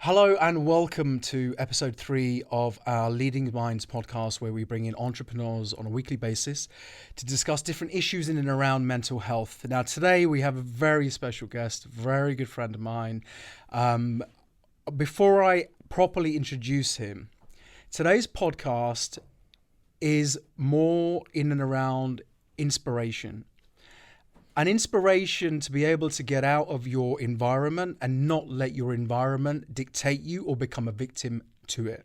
Hello and welcome to episode 3 of our Leading Minds podcast, where we bring in entrepreneurs on a weekly basis to discuss different issues in and around mental health. Now, today we have a very special guest, very good friend of mine. Before I properly introduce him, today's podcast is more in and around inspiration. An inspiration to be able to get out of your environment and not let your environment dictate you or become a victim to it.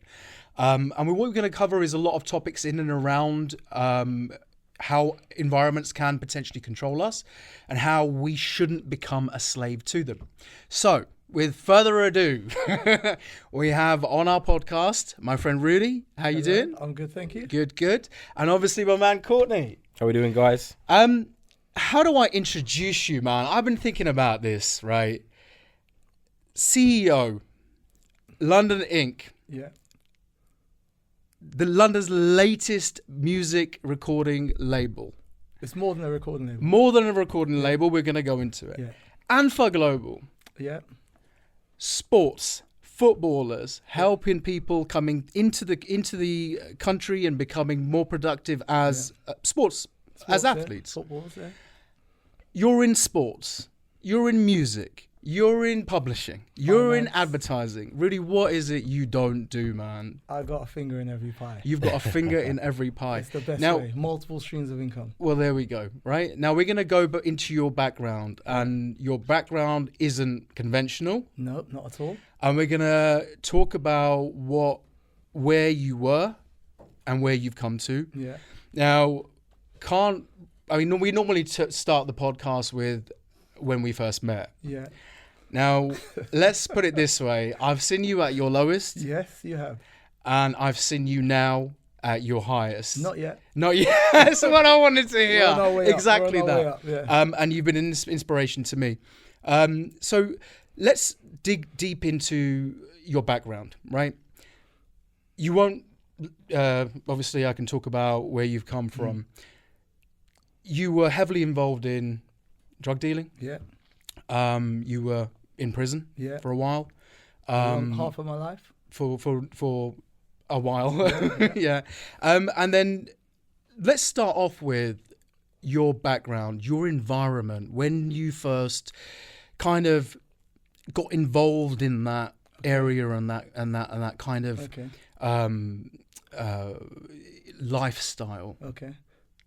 And what we're going to cover is a lot of topics in and around how environments can potentially control us and how we shouldn't become a slave to them. So, with further ado, we have on our podcast my friend Rudy. How you doing? I'm good, thank you. Good. And obviously my man Courtney. How we doing, guys? How do I introduce you, man? I've been thinking about this, right? CEO, London Inc. Yeah. The London's latest music recording label. It's more than a recording label. More than a recording label, we're going to go into it. Yeah. Alpha Global. Yeah. Sports, footballers, helping people coming into the country and becoming more productive as sports as athletes. Footballers, yeah. You're in sports, you're in music, you're in publishing, you're in advertising. Rudy, what is it you don't do, man? I got a finger in every pie. You've got a finger in every pie. It's the best now, way. Multiple streams of income. Well, there we go, right? Now we're going to go into your background, and your background isn't conventional. No, not at all. And we're going to talk about where you were and where you've come to. Yeah. Now, we normally start the podcast with when we first met. Yeah. Now, let's put it this way. I've seen you at your lowest. Yes, you have. And I've seen you now at your highest. Not yet. Not yet. That's what I wanted to hear. We're on our way exactly up. We're on our that. way up, yeah. And you've been an inspiration to me. So let's dig deep into your background, right? You won't, obviously I can talk about where you've come from. You were heavily involved in drug dealing. Yeah. You were in prison for a while. Half of my life. For a while. Yeah. And then let's start off with your background, your environment, when you first kind of got involved in that area and that kind of lifestyle. Okay.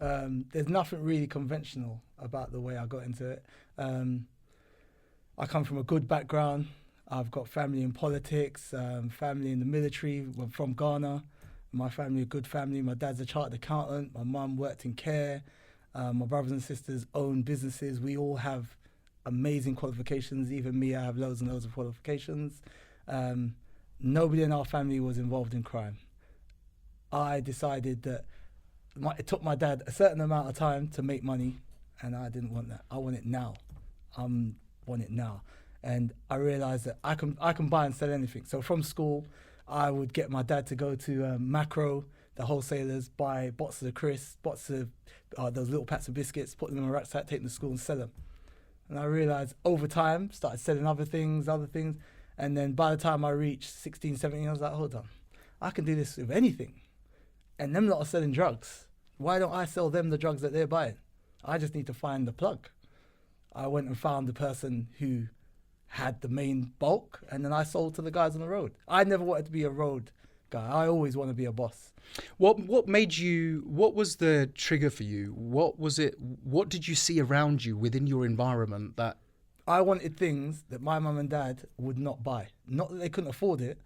There's nothing really conventional about the way I got into it. I come from a good background. I've got family in politics, family in the military. We're from Ghana. My family, a good family. My dad's a chartered accountant. My mum worked in care. My brothers and sisters own businesses. We all have amazing qualifications. Even me, I have loads and loads of qualifications. Nobody in our family was involved in crime. I decided that it took my dad a certain amount of time to make money, and I didn't want that. I want it now. Want it now. And I realized that I can buy and sell anything. So from school, I would get my dad to go to Macro, the wholesalers, buy boxes of crisps, boxes of those little packs of biscuits, put them in a rucksack, take them to school and sell them. And I realized over time, started selling other things. And then by the time I reached 16, 17, I was like, hold on, I can do this with anything. And them lot are selling drugs. Why don't I sell them the drugs that they're buying? I just need to find the plug. I went and found the person who had the main bulk, and then I sold to the guys on the road. I never wanted to be a road guy. I always want to be a boss. What was the trigger for you? What was it? What did you see around you within your environment that? I wanted things that my mum and dad would not buy. Not that they couldn't afford it,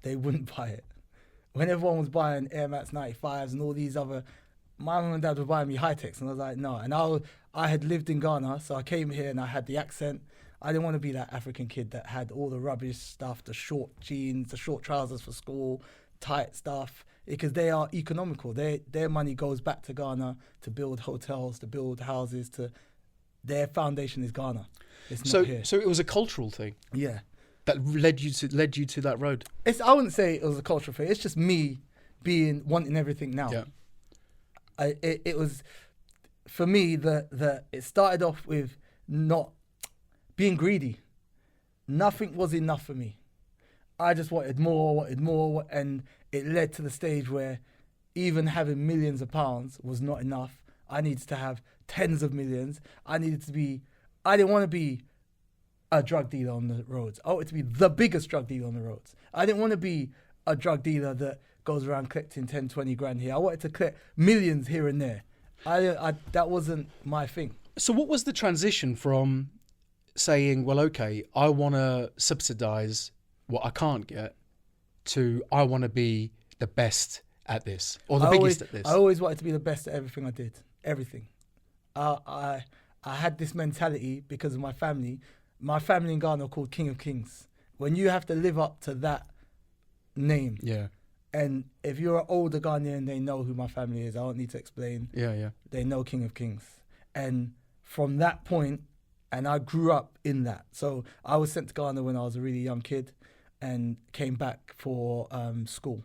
they wouldn't buy it. When everyone was buying Air Max 95s and all these other, my mum and dad were buying me high-techs, and I was like, no. And I had lived in Ghana, so I came here and I had the accent. I didn't want to be that African kid that had all the rubbish stuff, the short jeans, the short trousers for school, tight stuff, because they are economical. Their money goes back to Ghana to build hotels, to build houses, their foundation is Ghana. It's not here. So it was a cultural thing. Yeah. That led you to that road. I wouldn't say it was a cultural thing. It's just me wanting everything now. Yeah. It was, for me, it started off with not being greedy. Nothing was enough for me. I just wanted more, and it led to the stage where even having millions of pounds was not enough. I needed to have tens of millions. I didn't want to be a drug dealer on the roads. I wanted to be the biggest drug dealer on the roads. I didn't want to be a drug dealer that goes around collecting 10, 20 grand here. I wanted to collect millions here and there. That wasn't my thing. So what was the transition from saying, well, okay, I want to subsidize what I can't get, to I want to be the best at this, or the biggest at this? I always wanted to be the best at everything I did. Everything. I had this mentality because of my family. My family in Ghana are called King of Kings. When you have to live up to that name. Yeah. And if you're an older Ghanaian, they know who my family is. I don't need to explain. Yeah. They know King of Kings. And from that point, and I grew up in that. So I was sent to Ghana when I was a really young kid and came back for school.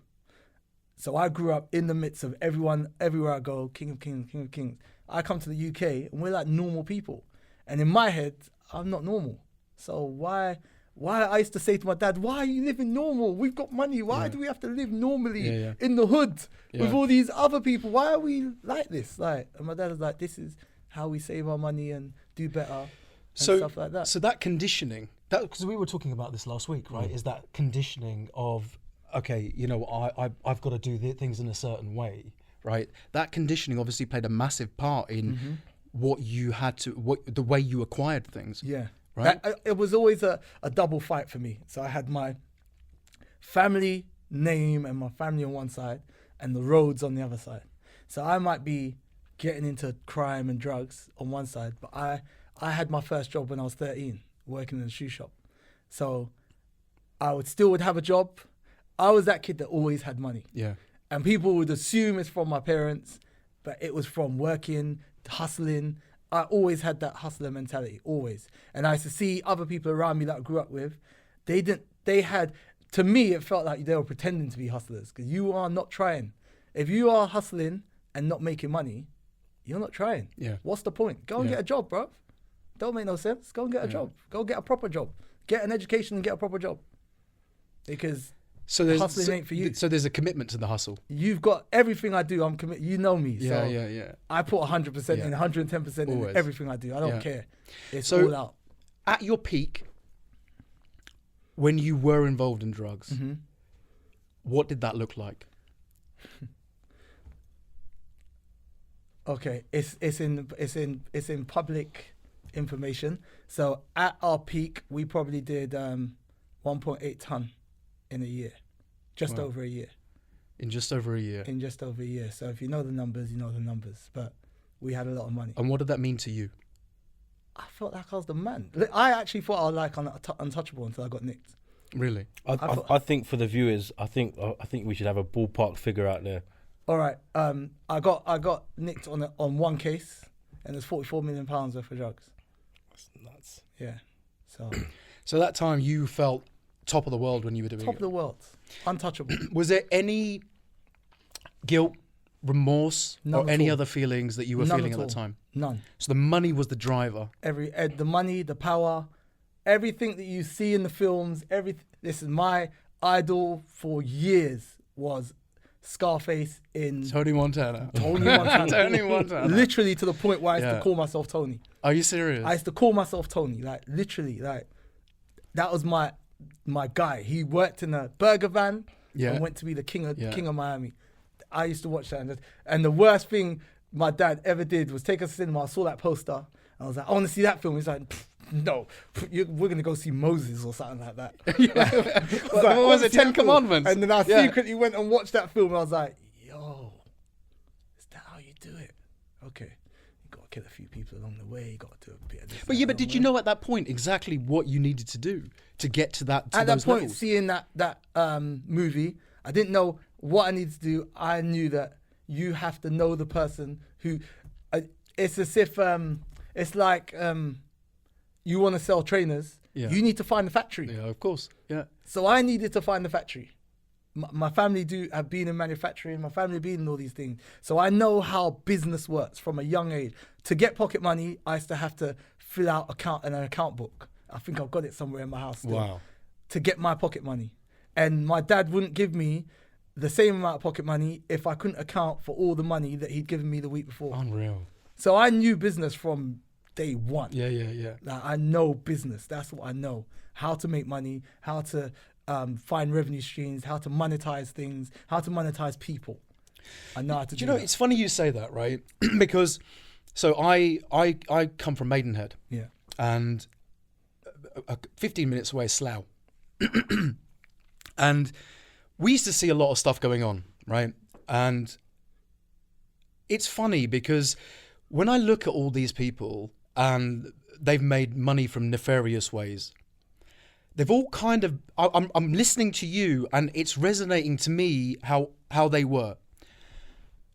So I grew up in the midst of everyone, everywhere I go, King of Kings, King of Kings. I come to the UK and we're like normal people. And in my head, I'm not normal. So why I used to say to my dad, why are you living normal? We've got money. Why do we have to live normally in the hood with all these other people? Why are we like this? And my dad was like, this is how we save our money and do better and stuff like that. So that conditioning, because we were talking about this last week, right? Is that conditioning of, okay, I've got to do things in a certain way, right? That conditioning obviously played a massive part in what you had to, the way you acquired things. Yeah. Right? It was always a double fight for me. So I had my family name and my family on one side and the roads on the other side. So I might be getting into crime and drugs on one side, but I had my first job when I was 13, working in a shoe shop. So I would have a job. I was that kid that always had money. Yeah. And people would assume it's from my parents, but it was from working, hustling. I always had that hustler mentality, always. And I used to see other people around me that I grew up with. To me, it felt like they were pretending to be hustlers because you are not trying. If you are hustling and not making money, you're not trying. Yeah. What's the point? Go and get a job, bro. Don't make no sense. Go and get a job. Go get a proper job. Get an education and get a proper job. Because hustling ain't for you. So there's a commitment to the hustle. You've got everything I do. I'm committed. You know me. Yeah, so yeah. I put 100% in, 110% in everything I do. I don't care. It's all out. At your peak, when you were involved in drugs, what did that look like? Okay, it's in public information. So at our peak, we probably did 1.8 ton in a year, just over a year. In just over a year. In just over a year. So if you know the numbers, you know the numbers. But we had a lot of money. And what did that mean to you? I felt like I was the man. I actually thought I was like untouchable until I got nicked. Really? I think for the viewers, I think we should have a ballpark figure out there. All right. I got nicked on one case, and there's 44 million pounds worth of drugs. That's nuts. Yeah. So that time you felt top of the world when you were doing it. Top of the world, untouchable. Was there any guilt, remorse, or any other feelings that you were feeling at that time? None. So the money was the driver. The money, the power, everything that you see in the films. This is my idol for years was Scarface in Tony Montana. Tony Montana. Tony Montana. Literally to the point where I used to call myself Tony. Are you serious? I used to call myself Tony. Like literally, that was my guy. He worked in a burger van and went to be the king of Miami. I used to watch that, and the worst thing my dad ever did was take us to cinema. I saw that poster, and I was like, I want to see that film. He's like, no, we're gonna go see Moses or something like that. What was it, 10 Commandments? And then I secretly went and watched that film, and I was like, yo, is that how you do it? Okay, you got to kill a few people along the way. You got to do a bit of this. But did you know at that point exactly what you needed to do to get to that? At that point, levels? seeing that movie, I didn't know what I needed to do. I knew that you have to know the person who. It's as if it's like. You want to sell trainers, you need to find the factory. Yeah, of course. Yeah. So I needed to find the factory. My family have been in manufacturing. My family been in all these things. So I know how business works from a young age. To get pocket money, I used to have to fill out an account book. I think I've got it somewhere in my house still. Wow. To get my pocket money. And my dad wouldn't give me the same amount of pocket money if I couldn't account for all the money that he'd given me the week before. Unreal. So I knew business from day one. Yeah. Like, I know business. That's what I know. How to make money, how to find revenue streams, how to monetize things, how to monetize people. I know how to do that. It's funny you say that, right? Because, so I come from Maidenhead. Yeah. And 15 minutes away is Slough. And we used to see a lot of stuff going on, right? And it's funny because when I look at all these people and they've made money from nefarious ways, they've all kind of, I'm listening to you and it's resonating to me how they were.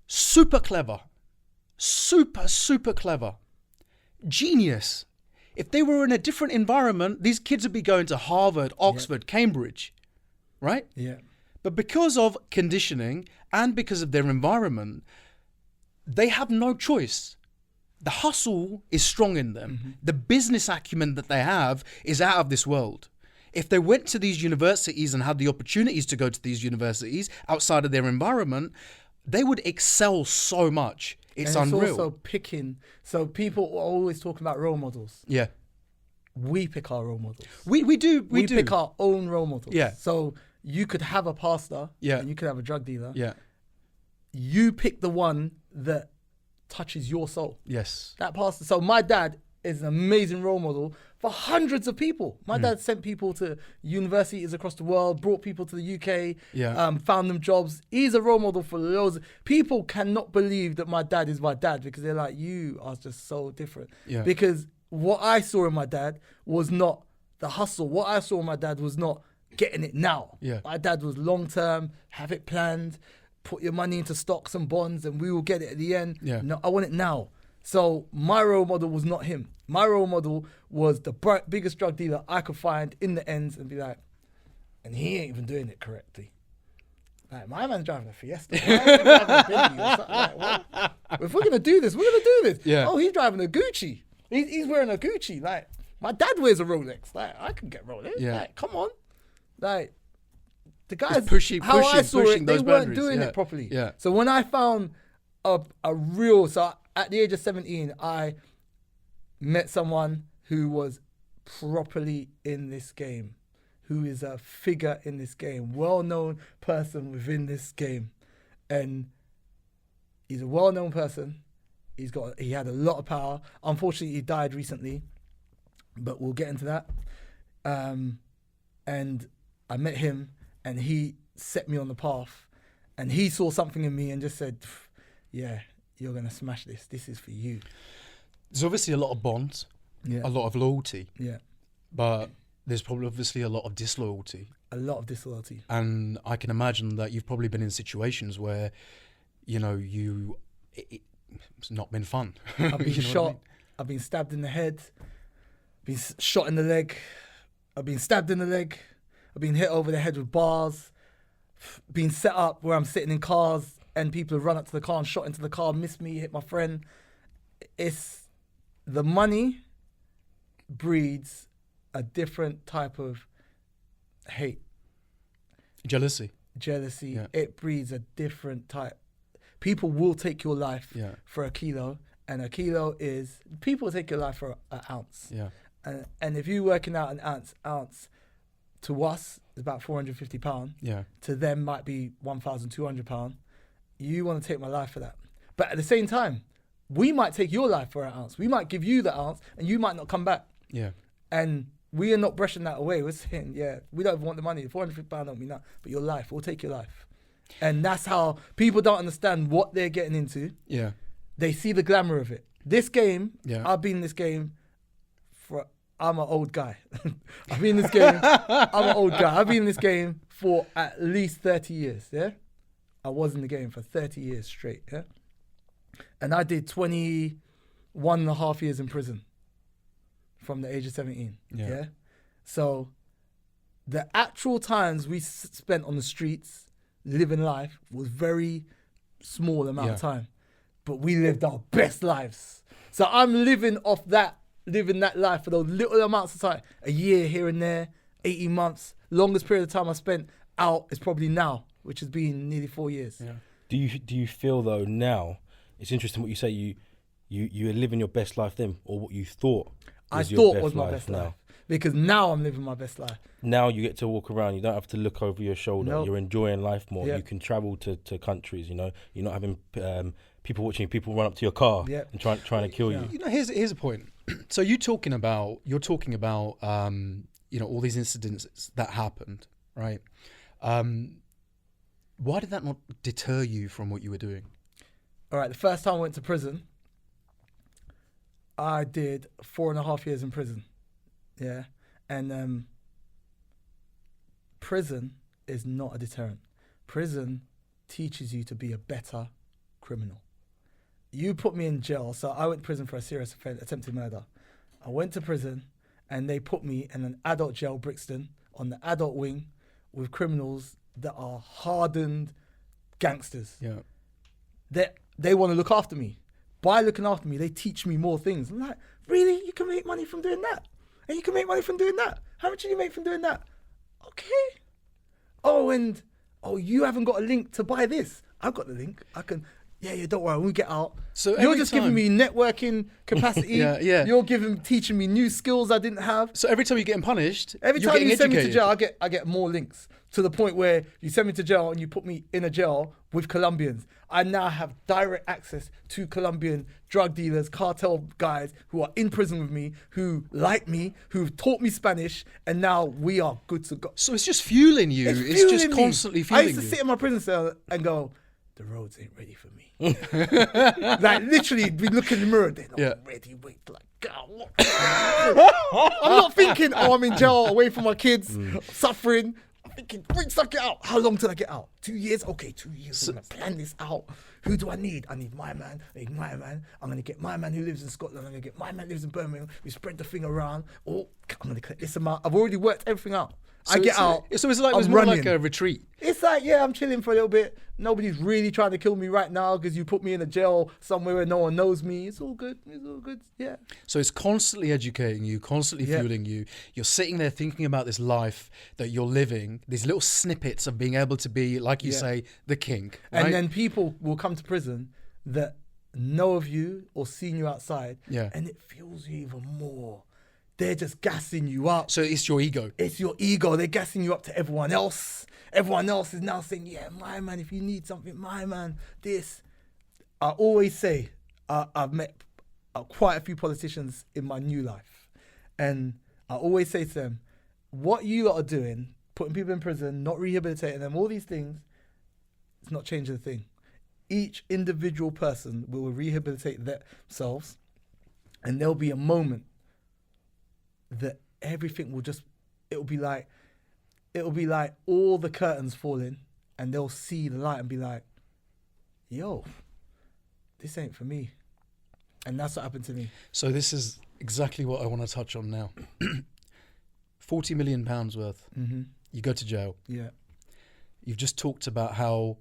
Super clever. Super clever. Genius. If they were in a different environment, these kids would be going to Harvard, Oxford, Cambridge, right? Yeah. But because of conditioning and because of their environment, they have no choice. The hustle is strong in them. Mm-hmm. The business acumen that they have is out of this world. If they went to these universities and had the opportunities to go to these universities outside of their environment, they would excel so much. It's and it's unreal. also picking. So people are always talking about role models. Yeah. We pick our role models. We do. We pick our own role models. Yeah. So you could have a pastor. Yeah. And you could have a drug dealer. Yeah. You pick the one that touches your soul. Yes. That pastor. So my dad is an amazing role model for hundreds of people. My dad sent people to universities across the world, brought people to the UK, found them jobs. He's a role model for loads. People cannot believe that my dad is my dad because they're like, you are just so different. Yeah. Because what I saw in my dad was not the hustle. What I saw in my dad was not getting it now. Yeah. My dad was long-term, have it planned, put your money into stocks and bonds and we will get it at the end. Yeah. No, I want it now. So my role model was not him. My role model was the biggest drug dealer I could find in the ends and be like, and he ain't even doing it correctly. Like, my man's driving a Fiesta. My man's driving a Bentley or something. Like, what? If we're going to do this, we're going to do this. Yeah. Oh, he's driving a Gucci. He's wearing a Gucci. Like, my dad wears a Rolex. Like, I can get Rolex. Yeah. Like, come on. Like, the guys, pushing I saw it, they those weren't boundaries. doing Yeah. it properly. Yeah. So when I found a real, so at the age of 17, I met someone who was properly in this game, who is a figure in this game, well-known person within this game. And he's a well-known person. He had a lot of power. Unfortunately, he died recently, but we'll get into that. And I met him and he set me on the path and he saw something in me and just said, yeah, you're going to smash this. This is for you. There's obviously a lot of bonds, a lot of loyalty, but there's probably obviously a lot of disloyalty. A lot of disloyalty. And I can imagine that you've probably been in situations where, you know, it's not been fun. I've been You know shot. what I mean? I've been stabbed in the head. Been shot in the leg. I've been stabbed in the leg. I've been hit over the head with bars. Been set up where I'm sitting in cars and people have run up to the car and shot into the car, missed me, hit my friend. It's the money breeds a different type of hate. Jealousy. Jealousy. It breeds a different type. People will take your life for a kilo, and a kilo is, people will take your life for an ounce. Yeah. And if you're working out an ounce to us is about £450. Yeah. To them might be £1,200. You want to take my life for that. But at the same time, we might take your life for an ounce. We might give you the ounce and you might not come back. Yeah. And we are not brushing that away. We're saying, we don't even want the money. The £450 don't mean that. But your life, we'll take your life. And that's how people don't understand what they're getting into. Yeah. They see the glamour of it. This game, Yeah. I've been in this game I'm an old guy. I've been in this game. I'm an old guy. I've been in this game for at least 30 years, yeah? I was in the game for 30 years straight, yeah? And I did 21 and a half years in prison from the age of 17, yeah? So the actual times we spent on the streets living life was very small amount of time. But we lived our best lives. So I'm living that life for those little amounts of time. A year here and there, 18 months, longest period of time I spent out is probably now, which has been nearly 4 years. Yeah. Do you feel though now? It's interesting what you say. You are living your best life then, or what you thought was your best my life best now. life. Because now I'm living my best life. Now you get to walk around. You don't have to look over your shoulder. Nope. You're enjoying life more. Yep. You can travel to countries. You know, you're not having people watching. People run up to your car Yep. and trying to kill you. You know, here's a point. So you're talking about you know, all these incidents that happened, right? Why did that not deter you from what you were doing? All right, the first time I went to prison, I did 4.5 years in prison. Yeah. And prison is not a deterrent. Prison teaches you to be a better criminal. You put me in jail, so I went to prison for a serious offense, attempted murder. I went to prison and they put me in an adult jail, Brixton, on the adult wing with criminals that are hardened gangsters. Yeah. They want to look after me. By looking after me, they teach me more things. I'm like, really? You can make money from doing that? And you can make money from doing that? How much do you make from doing that? Okay. Oh, you haven't got a link to buy this. I've got the link. I can, yeah, don't worry, when we get out. So you're just giving me networking capacity. Yeah. You're teaching me new skills I didn't have. So every time you're getting punished, Every you're time getting you send me to educated. jail, I get more links, to the point where you send me to jail and you put me in a jail with Colombians. I now have direct access to Colombian drug dealers, cartel guys who are in prison with me, who like me, who've taught me Spanish, and now we are good to go. So it's just fueling you. It's just fueling me. constantly I fueling used to you. sit in my prison cell and go, the roads ain't ready for me. Like literally, we look in the mirror, they're not ready. Wait, like, God, what? I'm not thinking, oh, I'm in jail, away from my kids, suffering. I'm thinking, wait, suck it out. How long till I get out? 2 years? Okay, 2 years. I'm gonna plan this out. Who do I need? I need my man. I need my man. I'm gonna get my man who lives in Scotland. I'm gonna get my man who lives in Birmingham. We spread the thing around. Oh, I'm gonna collect this amount. I've already worked everything out. I get out. So it's like it was I'm more running. like a retreat. It's like, yeah, I'm chilling for a little bit. Nobody's really trying to kill me right now because you put me in a jail somewhere where no one knows me. It's all good. It's all good. Yeah. So it's constantly educating you, constantly fueling you. You're sitting there thinking about this life that you're living, these little snippets of being able to be, like you say, the king. Right? And then people will come to prison that know of you or seen you outside. Yeah. And it fuels you even more. They're just gassing you up. So it's your ego. It's your ego. They're gassing you up to everyone else. Everyone else is now saying, yeah, my man, if you need something, my man, this. I always say, I've met quite a few politicians in my new life. And I always say to them, what you lot are doing, putting people in prison, not rehabilitating them, all these things, it's not changing a thing. Each individual person will rehabilitate themselves, and there'll be a moment that everything will just, it'll be like all the curtains falling, and they'll see the light and be like, yo, this ain't for me. And that's what happened to me. So this is exactly what I want to touch on now. £40 million worth. Mm-hmm. You go to jail. Yeah. You've just talked about how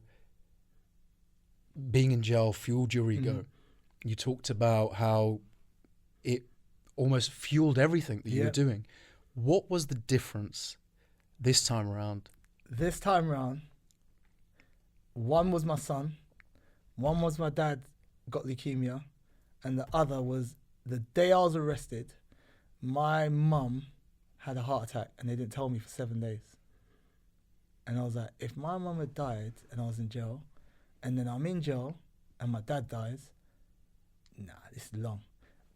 being in jail fueled your ego. Mm-hmm. You talked about how it almost fueled everything that you were doing. What was the difference this time around? This time around, one was my son, one was my dad got leukemia, and the other was the day I was arrested, my mum had a heart attack and they didn't tell me for 7 days. And I was like, if my mum had died and I was in jail, and then I'm in jail and my dad dies, nah, this is long.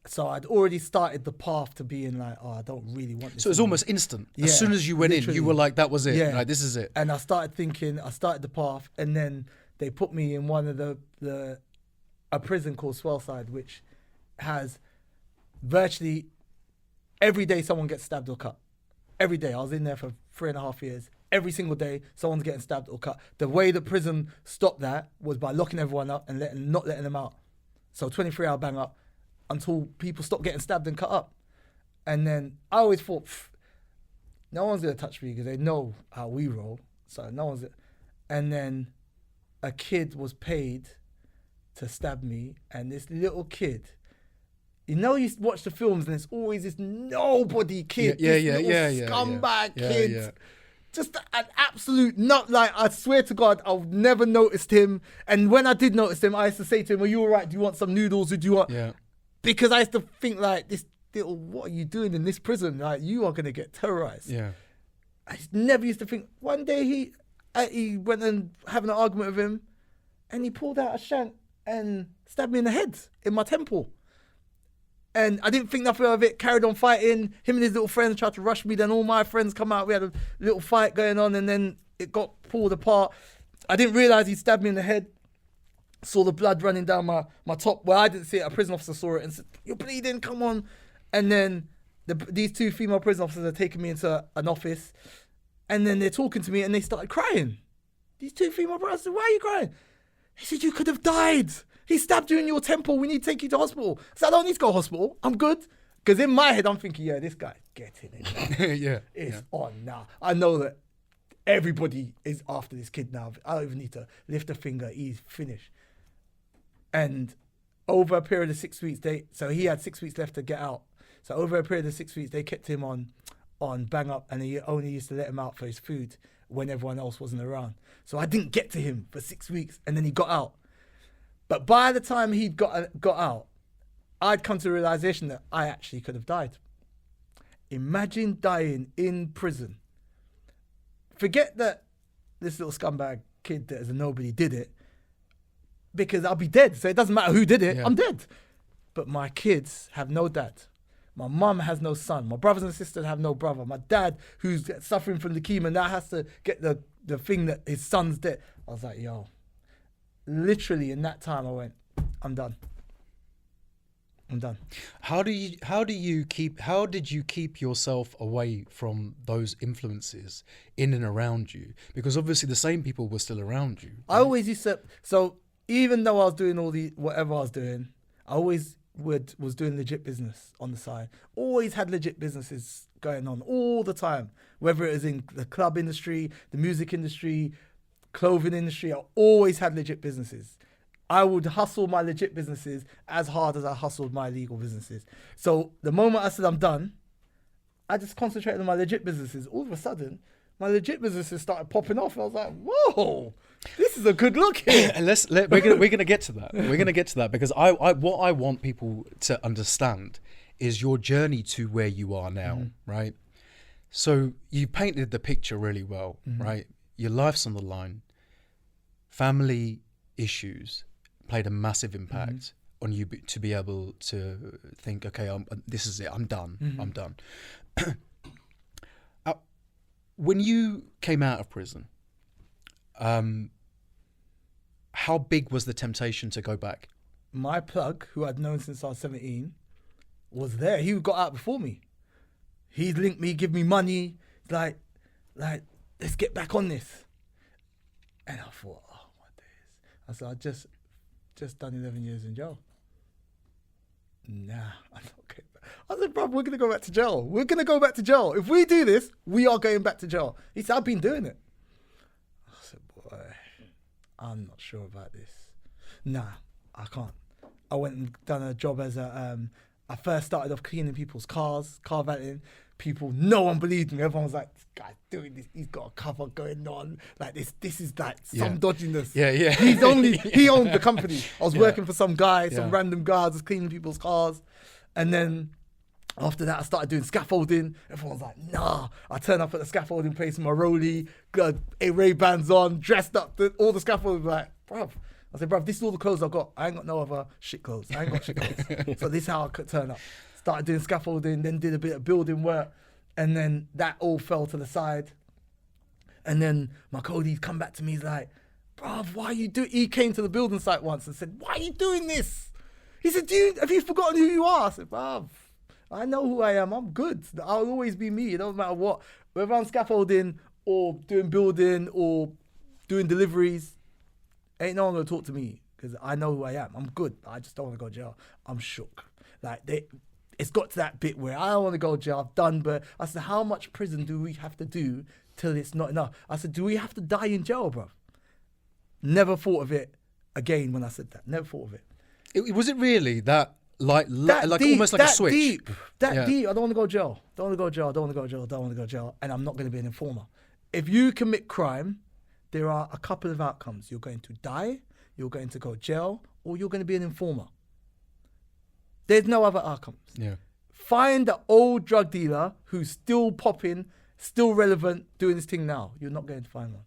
So I'd already started the path to being like, oh, I don't really want this. So it was almost instant. Yeah, as soon as you went in, you were like, that was it. Yeah. Like, this is it. And I started the path, and then they put me in one of a prison called Swellside, which has virtually every day someone gets stabbed or cut. Every day. I was in there for 3.5 years. Every single day, someone's getting stabbed or cut. The way the prison stopped that was by locking everyone up and not letting them out. So 23-hour bang up until people stop getting stabbed and cut up. And then I always thought, no one's going to touch me because they know how we roll. So no one's... And then a kid was paid to stab me, and this little kid... You know, you watch the films and it's always this nobody kid, this little scumbag kid, Just an absolute nut. Like, I swear to God, I've never noticed him. And when I did notice him, I used to say to him, "Are you all right? Do you want some noodles? Or do you want?" Yeah. Because I used to think, like, this little, what are you doing in this prison? Like, you are going to get terrorized. Yeah. I never used to think. One day he went and having an argument with him, and he pulled out a shank and stabbed me in the head, in my temple. And I didn't think nothing of it, carried on fighting. Him and his little friends tried to rush me. Then all my friends come out. We had a little fight going on, and then it got pulled apart. I didn't realise he stabbed me in the head. Saw the blood running down my top. Well, I didn't see it. A prison officer saw it and said, "You're bleeding, come on." And then these two female prison officers are taking me into an office. And then they're talking to me and they started crying. These two female brothers said, "Why are you crying?" He said, "You could have died. He stabbed you in your temple. We need to take you to hospital." So I don't need to go to hospital. I'm good. Because in my head, I'm thinking, yeah, this guy, getting it. Yeah. It's on now. I know that everybody is after this kid now. I don't even need to lift a finger. He's finished. And over a period of 6 weeks, so he had 6 weeks left to get out. So over a period of 6 weeks, they kept him on bang up, and he only used to let him out for his food when everyone else wasn't around. So I didn't get to him for 6 weeks, and then he got out. But by the time he got out, I'd come to the realization that I actually could have died. Imagine dying in prison. Forget that this little scumbag kid that is a nobody did it, because I'll be dead. So it doesn't matter who did it, I'm dead. But my kids have no dad. My mum has no son. My brothers and sisters have no brother. My dad, who's suffering from leukemia, now has to get the thing that his son's dead. I was like, yo, literally in that time I went, I'm done. I'm done. How did you keep yourself away from those influences in and around you? Because obviously the same people were still around you. I always used to, so even though I was doing whatever I was doing, I always was doing legit business on the side. Always had legit businesses going on all the time, whether it was in the club industry, the music industry, clothing industry. I always had legit businesses. I would hustle my legit businesses as hard as I hustled my illegal businesses. So the moment I said I'm done, I just concentrated on my legit businesses. All of a sudden, my legit businesses started popping off. I was like, whoa, this is a good look here. And we're gonna get to that. We're gonna get to that because what I want people to understand is your journey to where you are now, right? So you painted the picture really well, right? Your life's on the line. Family issues played a massive impact on you to be able to think, okay, this is it. I'm done. I'm done. When you came out of prison, how big was the temptation to go back? My plug, who I'd known since I was 17, was there. He got out before me. He linked me, give me money, like, let's get back on this. And I thought, oh my days. I said, I just done 11 years in jail. Nah, I'm not going back. I said, bro, we're going to go back to jail. We're going to go back to jail. If we do this, we are going back to jail. He said, I've been doing it. I said, boy, I'm not sure about this. Nah, I can't. I went and done a job as I first started off cleaning people's cars, car valeting. People, no one believed me. Everyone was like, this guy's doing this. He's got a cover going on. Like this is like some dodginess. Yeah. He owned the company. I was working for some guy, some random guy. I was cleaning people's cars. And then after that, I started doing scaffolding. Everyone was like, nah. I turned up at the scaffolding place with my rollie, got Ray-Bans on, dressed up, all the scaffolding. Like, bruv. I said, bruv, this is all the clothes I've got. I ain't got no other shit clothes. I ain't got shit clothes. So this is how I could turn up. Started doing scaffolding, then did a bit of building work, and then that all fell to the side. And then my Cody's come back to me, he's like, bruv, why are you doing? He came to the building site once and said, why are you doing this? He said, have you forgotten who you are? I said, bruv, I know who I am. I'm good. I'll always be me. It doesn't matter what. Whether I'm scaffolding or doing building or doing deliveries, ain't no one gonna talk to me because I know who I am. I'm good. I just don't want to go to jail. I'm shook. Like it's got to that bit where I don't want to go to jail. I've done, but I said, how much prison do we have to do till it's not enough? I said, do we have to die in jail, bro? Never thought of it again when I said that. Never thought of it. Was it really that like deep, almost like a switch? Deep. I don't want to go to jail. Don't want to go to jail. Don't want to go to jail. Don't want to go to jail. And I'm not going to be an informer. if you commit crime, there are a couple of outcomes. You're going to die, you're going to go to jail, or you're going to be an informer. There's no other outcomes. Yeah. Find the old drug dealer who's still popping, still relevant, doing this thing now. You're not going to find one.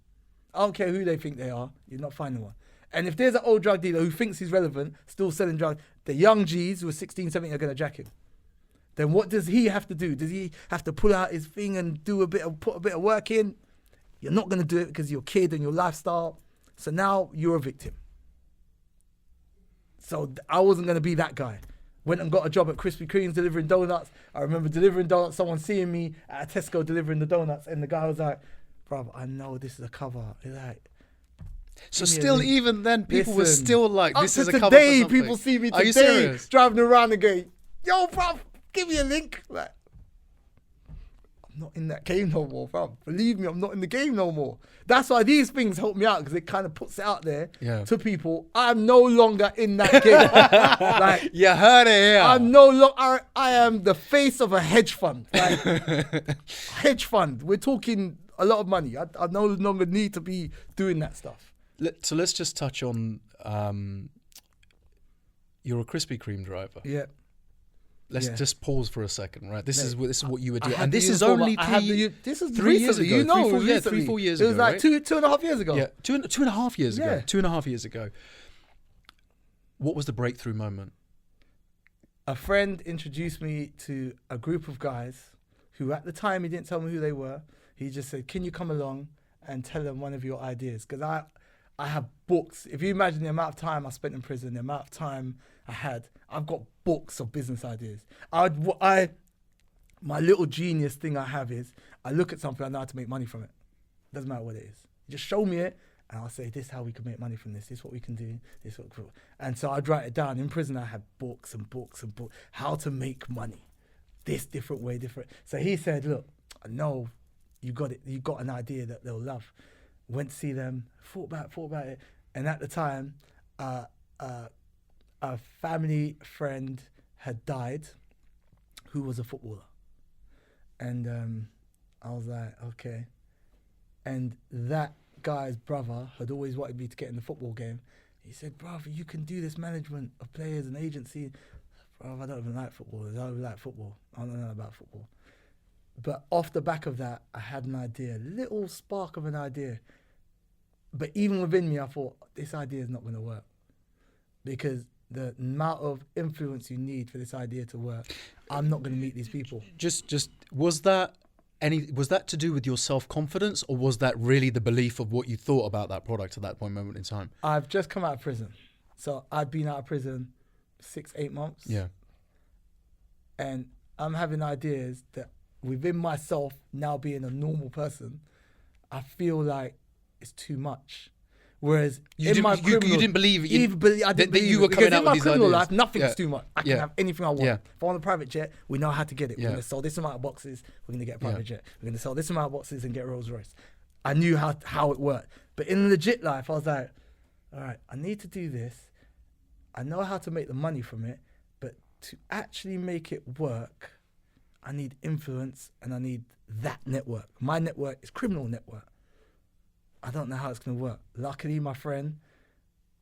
I don't care who they think they are, you're not finding one. And if there's an old drug dealer who thinks he's relevant, still selling drugs, the young G's who are 16, 17 are going to jack him. Then what does he have to do? Does he have to pull out his thing and put a bit of work in? You're not going to do it because of your kid and your lifestyle. So now you're a victim. So I wasn't going to be that guy. Went and got a job at Krispy Kreme's delivering donuts. I remember delivering donuts, someone seeing me at a Tesco delivering the donuts, and the guy was like, "Bruv, I know this is a cover." He's like, so still, even then, people were still like, "This is a cover." Today, for something. people see me Are you today serious? driving around and going, "Yo, bruv, give me a link." Like, I'm not in that game no more, bruv. Believe me, I'm not in the game no more. That's why these things help me out, because it kind of puts it out there to people. I'm no longer in that game. Like, you heard it here. I'm no longer. I am the face of a hedge fund. Like, hedge fund. We're talking a lot of money. I no longer need to be doing that stuff. So let's just touch on. You're a Krispy Kreme driver. Yeah. Let's just pause for a second, right? This is what you were doing, I had and the this is uniform. only I had the 3 u- This is 3 years recently, ago. You know, 3, 4 years, recently. 3-4 years It ago. was like right? two and a half years ago. Yeah, two and a half years ago. Yeah. 2.5 years ago. What was the breakthrough moment? A friend introduced me to a group of guys who, at the time, he didn't tell me who they were. He just said, "Can you come along and tell them one of your ideas?" Because I have books. If you imagine the amount of time I spent in prison, the amount of time I had, I've got books of business ideas. My little genius thing I have is, I look at something, I know how to make money from it. Doesn't matter what it is. Just show me it, and I'll say, "This is how we can make money from this. This is what we can do. This is what." And so I'd write it down. In prison, I had books and books and books. How to make money. This different way, different. So he said, "Look, I know you got it. You got an idea that they'll love." Went to see them, thought about it. And at the time, a family friend had died who was a footballer. And I was like, okay. And that guy's brother had always wanted me to get in the football game. He said, "Brother, you can do this management of players and agency." Brother, I don't even like football. I don't even like football. I don't know about football. But off the back of that, I had an idea, a little spark of an idea. But even within me, I thought, this idea is not going to work. Because the amount of influence you need for this idea to work, I'm not going to meet these people. Just was that to do with your self-confidence, or was that really the belief of what you thought about that product at that moment in time? I've just come out of prison. So I'd been out of prison 6-8 months. Yeah. And I'm having ideas that within myself, now being a normal person, I feel like it's too much. Whereas you didn't believe it. I didn't believe you were it, coming because out in my with these criminal ideas. life, nothing's too much. I can have anything I want. Yeah. If I want a private jet, we know how to get it. We're Yeah. going to sell this amount of boxes, we're going to get a private jet. We're going to sell this amount of boxes and get a Rolls Royce. I knew how it worked. But in legit life, I was like, all right, I need to do this. I know how to make the money from it, but to actually make it work, I need influence and I need that network. My network is criminal network. I don't know how it's going to work. Luckily, my friend,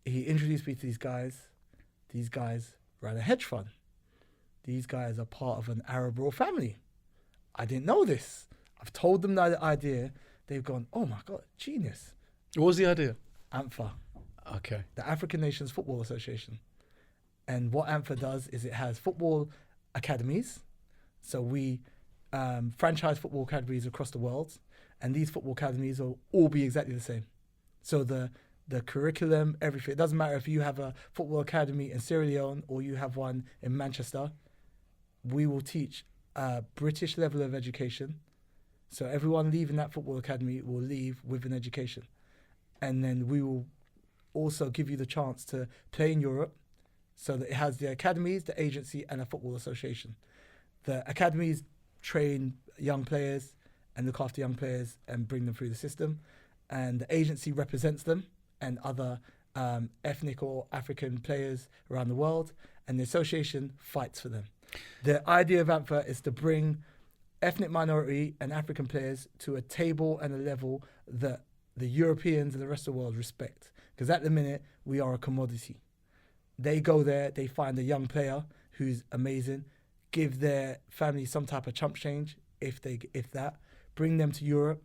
he introduced me to these guys. These guys ran a hedge fund. These guys are part of an Arab royal family. I didn't know this. I've told them the idea. They've gone, "Oh my God, genius." What was the idea? ANFA, Okay. the African Nations Football Association. And what ANFA does is it has football academies. So we franchise football academies across the world. And these football academies will all be exactly the same. So the curriculum, everything. It doesn't matter if you have a football academy in Sierra Leone or you have one in Manchester. We will teach a British level of education. So everyone leaving that football academy will leave with an education. And then we will also give you the chance to play in Europe. So that it has the academies, the agency, and a football association. The academies train young players and look after young players and bring them through the system. And the agency represents them and other ethnic or African players around the world. And the association fights for them. The idea of ANFA is to bring ethnic minority and African players to a table and a level that the Europeans and the rest of the world respect. Because at the minute, we are a commodity. They go there, they find a young player who's amazing, give their family some type of chump change, if that, bring them to Europe,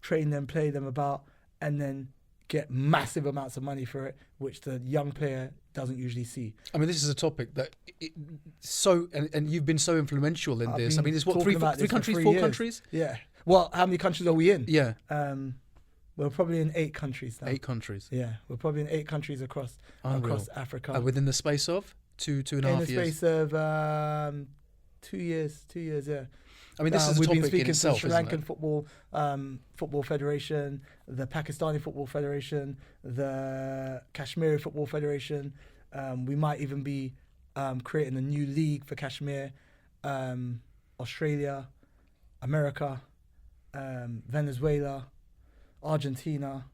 train them, play them about, and then get massive amounts of money for it, which the young player doesn't usually see. I mean, this is a topic that and you've been so influential in this. I mean, it's what, three countries, 4 countries? Yeah. Well, how many countries are we in? Yeah. We're probably in 8 countries now. 8 countries. Yeah, we're probably in 8 countries across Africa. Within the space of two and a half years. In the space of 2 years. 2 years, yeah. I mean, this is a we've topic been speaking in itself, to Sri Lankan football federation, the Pakistani football federation, the Kashmiri football federation. We might even be creating a new league for Kashmir, Australia, America, Venezuela, Argentina.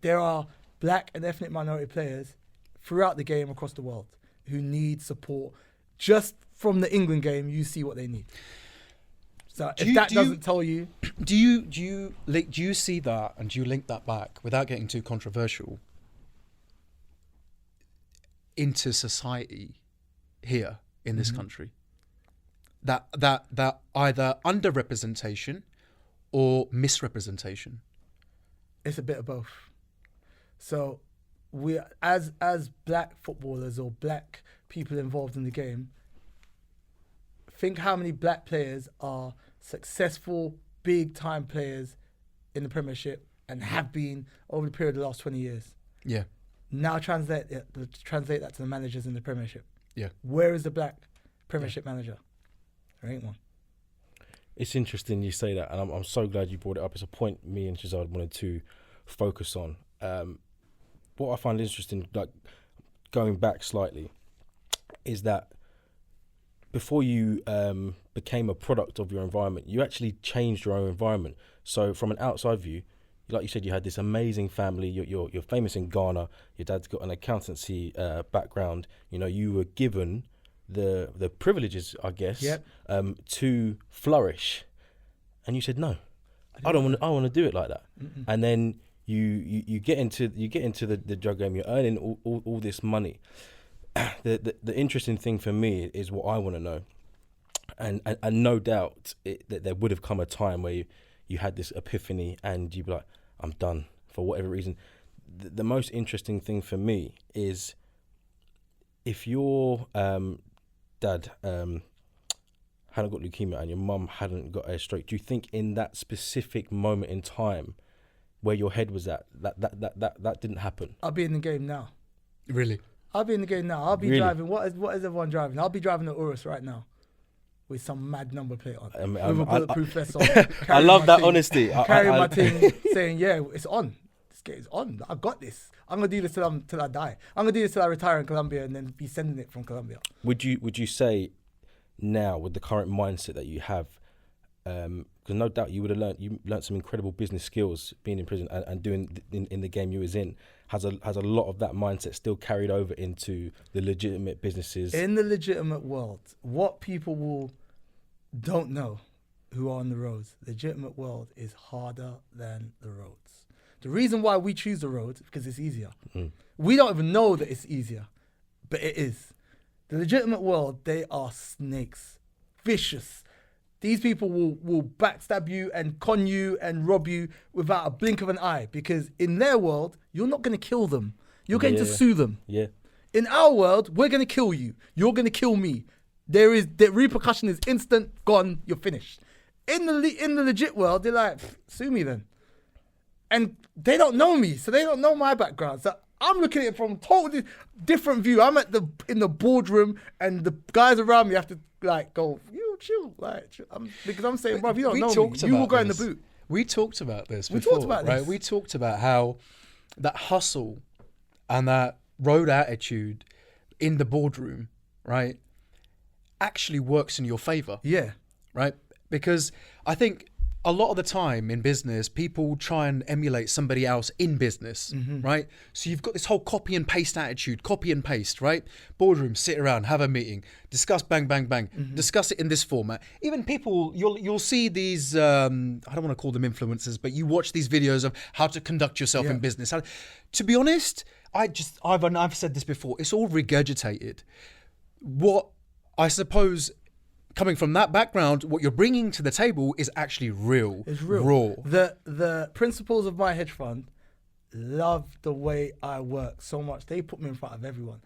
There are black and ethnic minority players throughout the game across the world who need support. Just from the England game, you see what they need. So if that doesn't tell you, do you see that, and do you link that back without getting too controversial into society here in this country? That either underrepresentation or misrepresentation. It's a bit of both. So we, as black footballers or black people involved in the game, think how many black players are successful, big time players in the Premiership and have been over the period of the last 20 years. Yeah. Now translate that to the managers in the Premiership. Yeah. Where is the black Premiership manager? There ain't one. It's interesting you say that, and I'm so glad you brought it up. It's a point me and Shazad wanted to focus on. What I find interesting, like going back slightly, is that before you became a product of your environment, you actually changed your own environment. So from an outside view, like you said, you had this amazing family. You're famous in Ghana. Your dad's got an accountancy background. You know, you were given the privileges, I guess, to flourish, and you said no. I want to do it like that. Mm-mm. And then you get into the drug game. You're earning all this money. The interesting thing for me is what I want to know, and no doubt that there would have come a time where you had this epiphany and you'd be like, I'm done for whatever reason. The most interesting thing for me is if your dad hadn't got leukemia and your mum hadn't got a stroke, do you think in that specific moment in time where your head was at, that didn't happen? I'll be in the game now. Really? I'll be in the game now. I'll be Really? driving. What is everyone driving? I'll be driving the Urus right now with some mad number plate on. With a bulletproof vest on. I love that honesty. Carrying my thing, saying, yeah, it's on. This game is on. I got this. I'm going to do this till I die. I'm going to do this till I retire in Colombia and then be sending it from Colombia. Would you say now, with the current mindset that you have, because no doubt you would have learned some incredible business skills being in prison and doing in the game you was in, has a lot of that mindset still carried over into the legitimate businesses? In the legitimate world, what people don't know who are on the roads, the legitimate world is harder than the roads. The reason why we choose the roads is because it's easier. Mm. We don't even know that it's easier, but it is. The legitimate world, they are snakes, vicious. These people will backstab you and con you and rob you without a blink of an eye, because in their world, you're not going to kill them. You're going to sue them. Yeah. In our world, we're going to kill you. You're going to kill me. The repercussion is instant, gone, you're finished. In the legit world, they're like, sue me then. And they don't know me, so they don't know my background. So I'm looking at it from a totally different view. I'm in the boardroom, and the guys around me have to go, you chill, because I'm saying, bro, you don't know me. You will go in the boot. We talked about this before, talked about right? this. We talked about how that hustle and that road attitude in the boardroom, right, actually works in your favor. Yeah. Right? Because I think a lot of the time in business, people try and emulate somebody else in business, right? So you've got this whole copy and paste attitude, copy and paste, right? Boardroom, sit around, have a meeting, discuss, bang, bang, bang, discuss it in this format. Even people, you'll see these, I don't want to call them influencers, but you watch these videos of how to conduct yourself in business. To be honest, I've said this before, it's all regurgitated. What I suppose, coming from that background, what you're bringing to the table is actually real. It's real. Raw. The principals of my hedge fund love the way I work so much. They put me in front of everyone.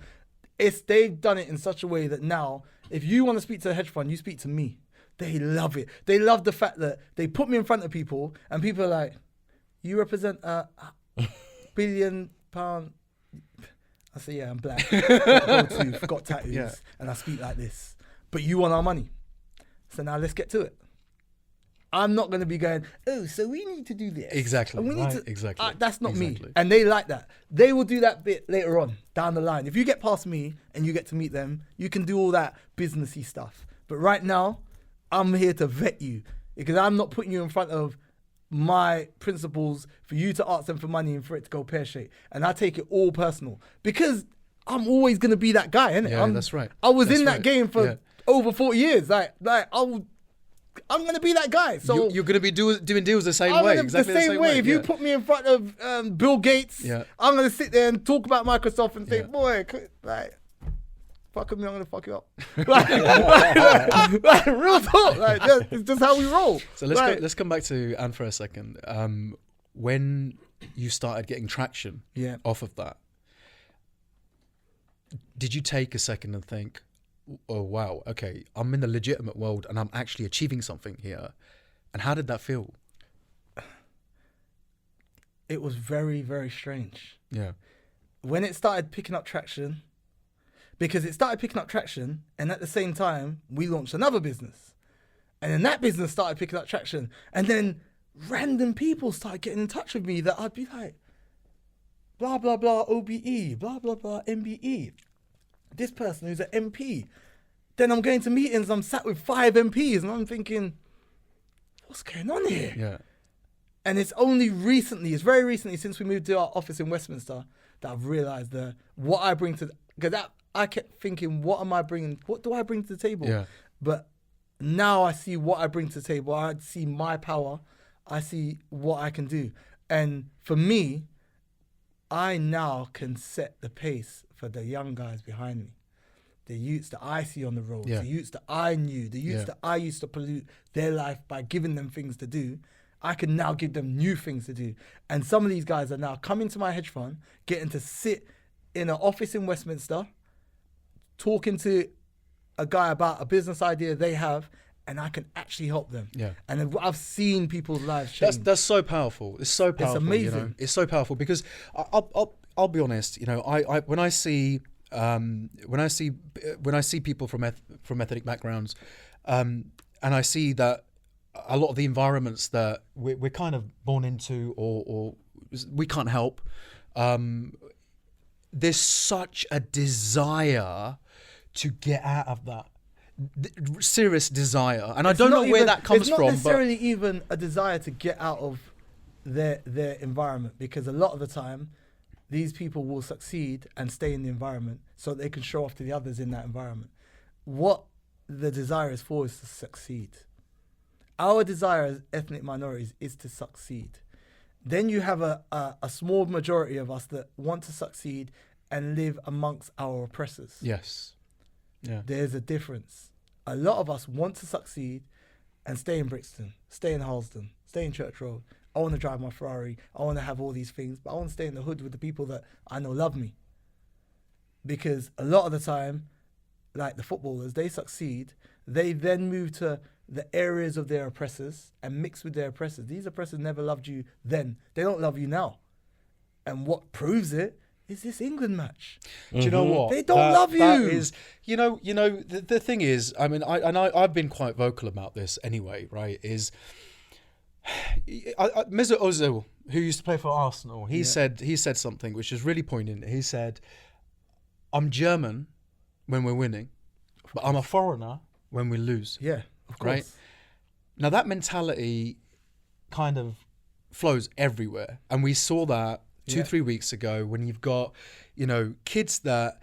They've done it in such a way that now, if you want to speak to a hedge fund, you speak to me. They love it. They love the fact that they put me in front of people and people are like, you represent a £1 billion. I say, yeah, I'm black. Got tattoos, and I speak like this. But you want our money. So now let's get to it. I'm not going to be going, oh, so we need to do this. Exactly. And we need to, exactly. That's not me. And they like that. They will do that bit later on, down the line. If you get past me and you get to meet them, you can do all that businessy stuff. But right now, I'm here to vet you because I'm not putting you in front of my principles for you to ask them for money and for it to go pear-shaped. And I take it all personal because I'm always going to be that guy, innit? Yeah, that's right. I was in that game for over 40 years. I'm going to be that guy. So you're going to be doing deals the same way. Exactly the same way. If you put me in front of Bill Gates, I'm going to sit there and talk about Microsoft and say, boy, fuck with me, I'm going to fuck you up. Real talk. It's just how we roll. So let's come back to Anne for a second. When you started getting traction off of that, did you take a second and think, oh, wow, okay, I'm in the legitimate world and I'm actually achieving something here? And how did that feel? It was very, very strange. Yeah. When it started picking up traction, because it started picking up traction and at the same time, we launched another business. And then that business started picking up traction. And then random people started getting in touch with me that I'd be like, blah, blah, blah, OBE, blah, blah, blah, MBE. This person who's an MP. Then I'm going to meetings, I'm sat with 5 MPs and I'm thinking, what's going on here? Yeah. And it's only recently, it's very recently since we moved to our office in Westminster that I've realised that what I bring to, because I kept thinking, what do I bring to the table? Yeah. But now I see what I bring to the table. I see my power. I see what I can do. And for me, I now can set the pace for the young guys behind me. The youths that I see on the road, the youths that I knew, the youths that I used to pollute their life by giving them things to do, I can now give them new things to do. And some of these guys are now coming to my hedge fund, getting to sit in an office in Westminster, talking to a guy about a business idea they have, and I can actually help them. Yeah. And I've seen people's lives change. That's so powerful. It's so powerful. It's amazing. You know? It's so powerful because I'll be honest. You know, I when I see people from ethnic backgrounds, and I see that a lot of the environments that we're kind of born into or we can't help, there's such a desire to get out of that. Serious desire, and I don't know where that comes from. It's not necessarily even a desire to get out of their environment, because a lot of the time these people will succeed and stay in the environment so they can show off to the others in that environment. What the desire is for is to succeed. Our desire as ethnic minorities is to succeed. Then you have a small majority of us that want to succeed and live amongst our oppressors. Yes. Yeah. There's a difference. A lot of us want to succeed and stay in Brixton, stay in Harlesden, stay in Church Road. I want to drive my Ferrari. I want to have all these things, but I want to stay in the hood with the people that I know love me. Because a lot of the time, like the footballers, they succeed. They then move to the areas of their oppressors and mix with their oppressors. These oppressors never loved you then. They don't love you now. And what proves it is this England match. Do you know what? They don't love you. That is, the thing is, I mean, I've been quite vocal about this anyway, right? Is Mesut Ozil, who used to play for Arsenal, he said something which is really poignant. He said, "I'm German when we're winning, but I'm a foreigner when we lose." Yeah, of course. Right? Now that mentality kind of flows everywhere. And we saw that 2-3 weeks ago when you've got, kids that,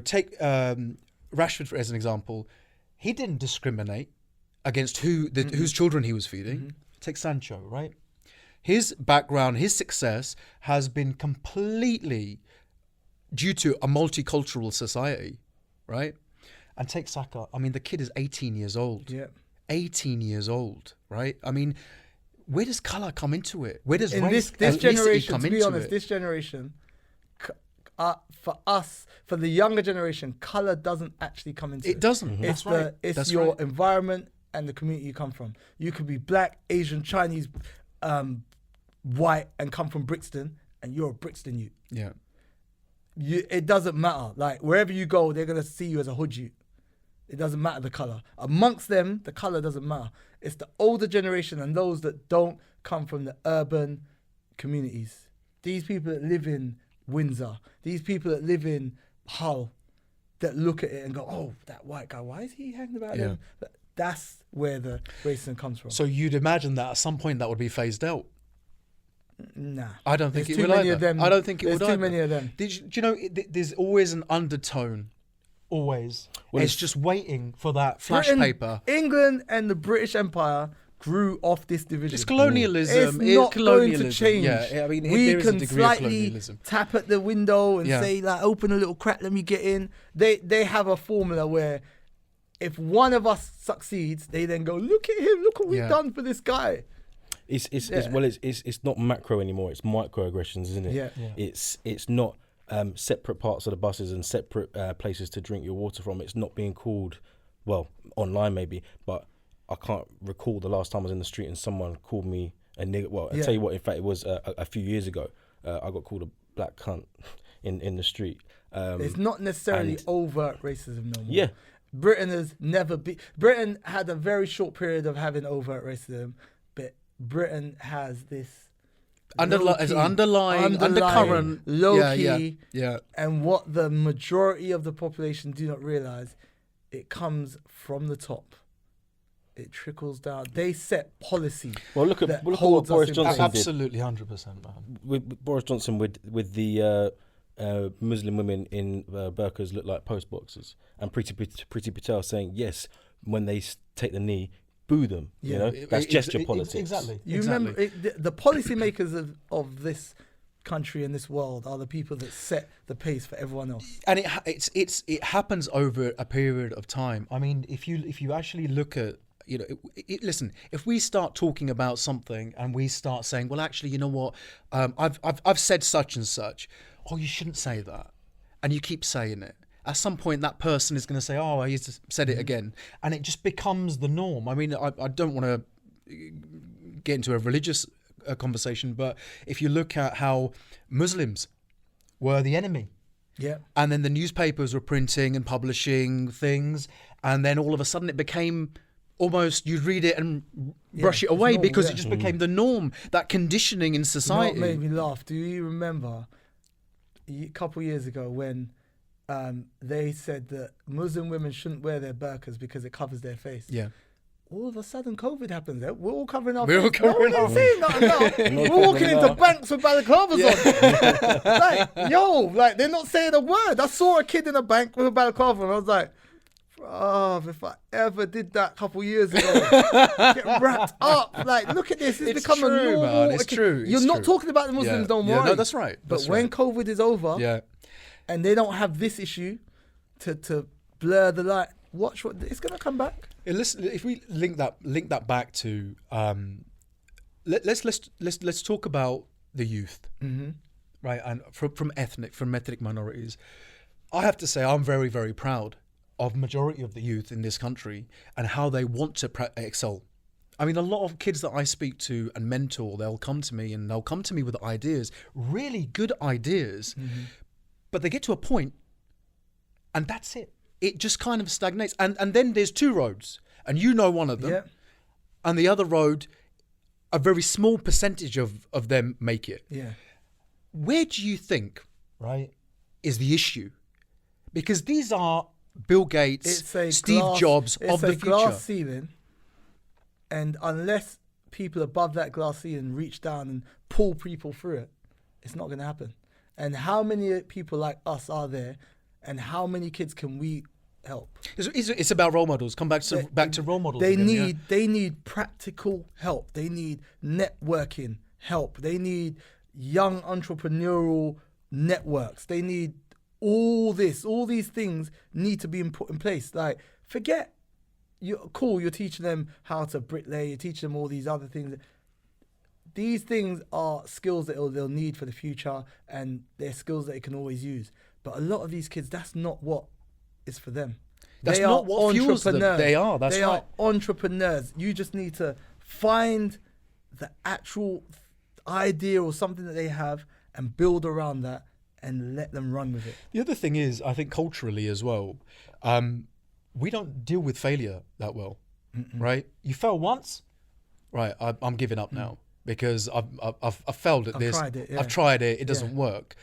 take Rashford as an example. He didn't discriminate against whose children he was feeding. Mm-hmm. Take Sancho, right? His background, his success has been completely due to a multicultural society, right? And take Saka. I mean, the kid is 18 years old. Yeah. 18 years old, right? I mean, where does colour come into it? Where does race this generation, come to be into honest, it? this generation, for us, for the younger generation, colour doesn't actually come into it. It doesn't. Mm-hmm. It's That's your environment and the community you come from. You could be black, Asian, Chinese, white, and come from Brixton, and you're a Brixton youth. Yeah. It doesn't matter. Like, wherever you go, they're going to see you as a hood youth. It doesn't matter the colour. Amongst them, the colour doesn't matter. It's the older generation and those that don't come from the urban communities. These people that live in Windsor, these people that live in Hull, that look at it and go, oh, that white guy, why is he hanging about him? That's where the racism comes from. So you'd imagine that at some point that would be phased out. Nah. I don't think There's it too will many either. of them. I don't think it There's would too either. many of them. Do you know, there's always an undertone. Always. Well, it's just waiting for that flash paper. England and the British Empire grew off this division. It's colonialism. It's not colonialism. going to change. Yeah, I mean, we there is a can degree of slightly colonialism. tap at the window and say, like, open a little crack, let me get in. They have a formula where if one of us succeeds, they then go, look at him, look what we've done for this guy. It's not macro anymore. It's microaggressions, isn't it? Yeah. It's not separate parts of the buses and separate places to drink your water from. It's not being called, well, online maybe, but I can't recall the last time I was in the street and someone called me a nigger. Well, I'll tell you what, in fact, it was a few years ago. I got called a black cunt in the street. It's not necessarily overt racism no more. Yeah. Britain has never been... Britain had a very short period of having overt racism, but Britain has this... underlying undercurrent, low-key, yeah. And what the majority of the population do not realise, it comes from the top. It trickles down. They set policy. Well, look at what Boris Johnson did. Absolutely, 100%, man. With Boris Johnson, with the Muslim women in burqas look like post boxes, and Priti Patel saying yes when they take the knee, boo them. Yeah. That's gesture politics. Exactly. Remember the policymakers of this country and this world are the people that set the pace for everyone else. And it happens over a period of time. I mean, if you actually look at, listen, if we start talking about something and we start saying, well, actually, you know what, I've said such and such. Oh, you shouldn't say that. And you keep saying it. At some point, that person is going to say, oh, he's said it again. And it just becomes the norm. I mean, I don't want to get into a religious conversation, but if you look at how Muslims were the enemy. Yeah. And then the newspapers were printing and publishing things. And then all of a sudden it became almost, you'd read it and brush it away because it just became the norm, that conditioning in society. You know what made me laugh? Do you remember a couple of years ago when they said that Muslim women shouldn't wear their burqas because it covers their face? Yeah. All of a sudden, COVID happens. We're all covering our face. We're all covering our face. We're walking into banks with balaclavas on. They're not saying a word. I saw a kid in a bank with a balaclava and I was like, if I ever did that a couple of years ago, get wrapped up. Like, look at this. It's become true, a normal... Man. It's true. You're not talking about the Muslims no more. Yeah, no, that's right. But when COVID is over and they don't have this issue to blur the light, watch what... It's going to come back. Listen, if we link that back to let's talk about the youth, right? And from ethnic minorities, I have to say I'm very, very proud of majority of the youth in this country and how they want to excel. I mean, a lot of kids that I speak to and mentor, they'll come to me with ideas, really good ideas, but they get to a point, and that's it. It just kind of stagnates. And then there's two roads, and you know one of them. Yeah. And the other road, a very small percentage of them make it. Yeah. Where do you think, right, is the issue? Because these are Bill Gates, Steve Jobs of the future. It's a glass ceiling, and unless people above that glass ceiling reach down and pull people through it, it's not going to happen. And how many people like us are there, and how many kids can we help? It's about role models. Come back to role models. They again, they need practical help. They need networking help. They need young entrepreneurial networks. They need all these things need to be put in place. Like, forget, you're teaching them how to bricklay, you're teaching them all these other things. These things are skills that they'll need for the future, and they're skills that they can always use. But a lot of these kids, that's not what is for them. That's they not are what fuels them. They are. That's they right. are entrepreneurs. You just need to find the actual idea or something that they have and build around that and let them run with it. The other thing is, I think culturally as well, we don't deal with failure that well, right? You fail once, right? I'm giving up now because I've failed at this. Tried it, yeah. I've tried it. It doesn't work.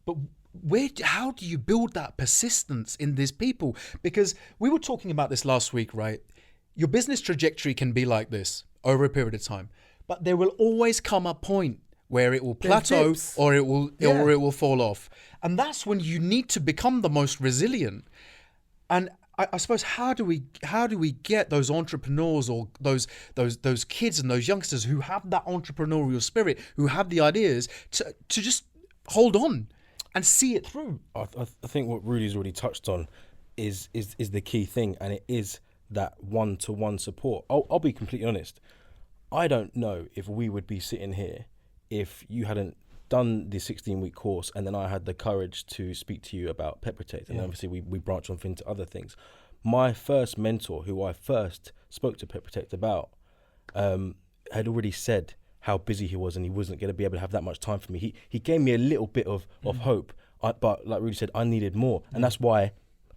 But how do you build that persistence in these people? Because we were talking about this last week, right? Your business trajectory can be like this over a period of time, but there will always come a point where it will plateau or it will fall off. And that's when you need to become the most resilient. And I suppose how do we get those entrepreneurs or those kids and those youngsters who have that entrepreneurial spirit, who have the ideas to just hold on and see it through? I think what Rudy's already touched on is the key thing, and it is that one-to-one support. I'll be completely honest. I don't know if we would be sitting here if you hadn't done the 16-week course, and then I had the courage to speak to you about Pet Protect, and obviously we branch off into other things. My first mentor, who I first spoke to Pet Protect about, had already said how busy he was, and he wasn't going to be able to have that much time for me. He gave me a little bit of hope, but like Rudy said, I needed more, and that's why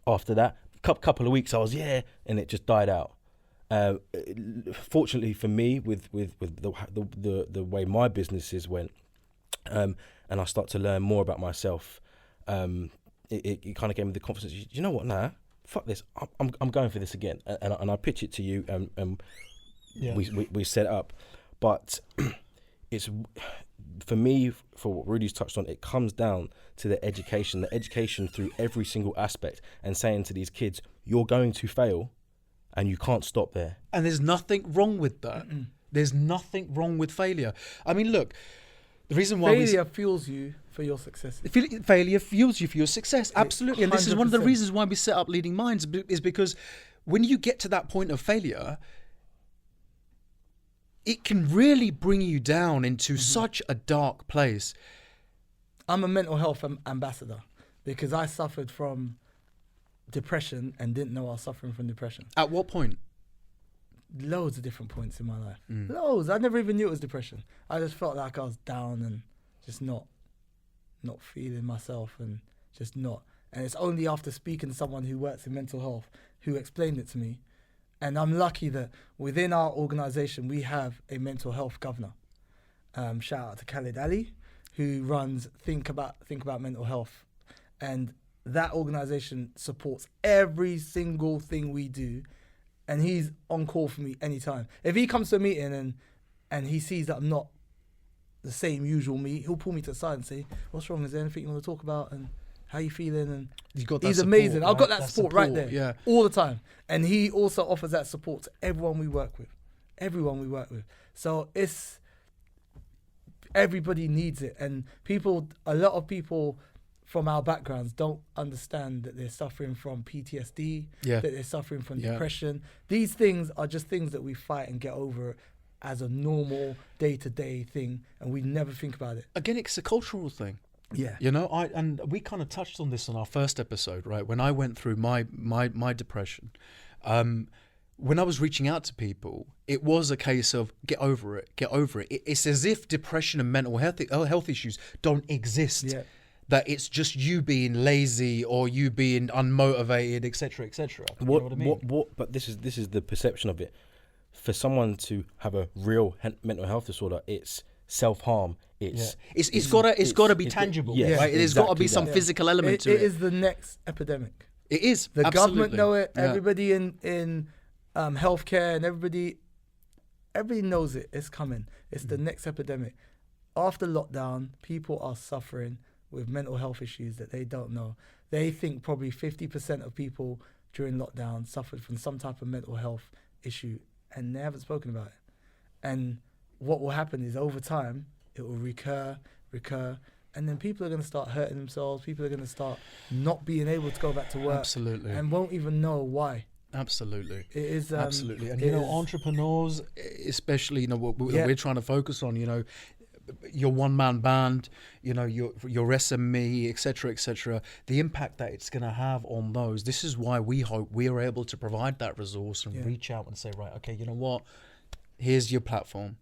after that couple of weeks I was and it just died out. Fortunately for me, with the way my businesses went, and I start to learn more about myself, it kind of gave me the confidence. You know what? Nah, fuck this. I'm going for this again, and I pitch it to you, and we set it up. But it's, for me, for what Rudy's touched on, it comes down to the education through every single aspect, and saying to these kids, you're going to fail, and you can't stop there. And there's nothing wrong with that. There's nothing wrong with failure. I mean, look, the reason why failure fuels you for your success. Failure fuels you for your success. Absolutely. And this is one of the 100%. reasons why we set up Leading Minds, is because when you get to that point of failure, it can really bring you down into such a dark place. I'm a mental health ambassador because I suffered from depression and didn't know I was suffering from depression. At what point? Loads of different points in my life. Loads. I never even knew it was depression. I just felt like I was down and just not feeling myself and just not. And it's only after speaking to someone who works in mental health who explained it to me. And I'm lucky that within our organisation we have a mental health governor. Shout out to Khalid Ali, who runs Think About Mental Health. And that organisation supports every single thing we do. And he's on call for me anytime. If he comes to a meeting and he sees that I'm not the same usual me, he'll pull me to the side and say, what's wrong? Is there anything you want to talk about? And how you feeling? And he's amazing. I've got that support right there all the time. And he also offers that support to everyone we work with. So everybody needs it. And a lot of people from our backgrounds don't understand that they're suffering from PTSD, that they're suffering from depression. These things are just things that we fight and get over as a normal day-to-day thing, and we never think about it. Again, it's a cultural thing. Yeah. You know, and we kind of touched on this on our first episode, right? When I went through my depression, when I was reaching out to people, it was a case of get over it. It's as if depression and mental health issues don't exist. Yeah. That it's just you being lazy or you being unmotivated, etc., etc. You know what I mean? But this is the perception of it. For someone to have a real mental health disorder, it's self-harm. It's got to be tangible. Right? There's got to be some physical element to it. It is the next epidemic. It is. The absolutely. government know it. Everybody in healthcare and everybody everybody knows it's coming. It's the next epidemic. After lockdown, people are suffering with mental health issues that they don't know. They think probably 50% of people during lockdown suffered from some type of mental health issue, and they haven't spoken about it. And what will happen is over time, it will recur, and then people are going to start hurting themselves. People are going to start not being able to go back to work. Absolutely. And won't even know why. Absolutely. It is absolutely. And entrepreneurs, especially, what we're trying to focus on, your one-man band, your SME, etc., the impact that it's going to have on those. This is why we hope we are able to provide that resource and reach out and say, right, okay, you know what? Here's your platform.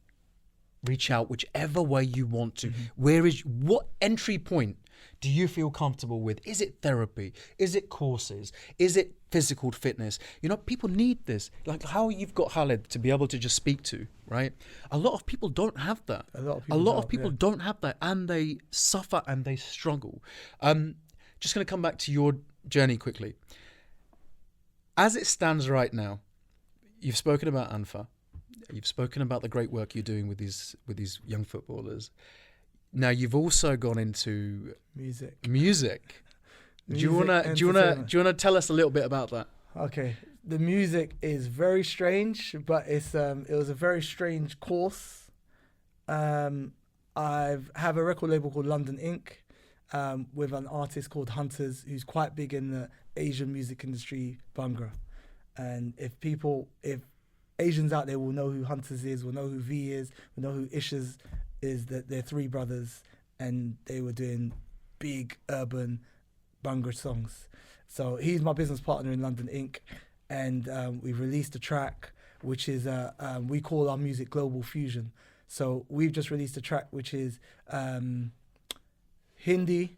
Reach out whichever way you want to. What entry point do you feel comfortable with? Is it therapy? Is it courses? Is it physical fitness? People need this. Like how you've got Khaled to be able to just speak to, right? A lot of people don't have that. A lot of people don't have that, and they suffer and they struggle. Just going to come back to your journey quickly. As it stands right now, you've spoken about Anfa. You've spoken about the great work you're doing with these young footballers. Now you've also gone into music. Do you wanna tell us a little bit about that? Okay, the music is very strange, but it was a very strange course. I have a record label called London Inc. With an artist called Hunters, who's quite big in the Asian music industry, Bhangra. And if Asians out there will know who Hunters is, will know who V is, will know who Ishas is, that they're three brothers, and they were doing big urban Bhangra songs. So he's my business partner in London Inc. And we've released a track which is we call our music Global Fusion. So we've just released a track which is Hindi,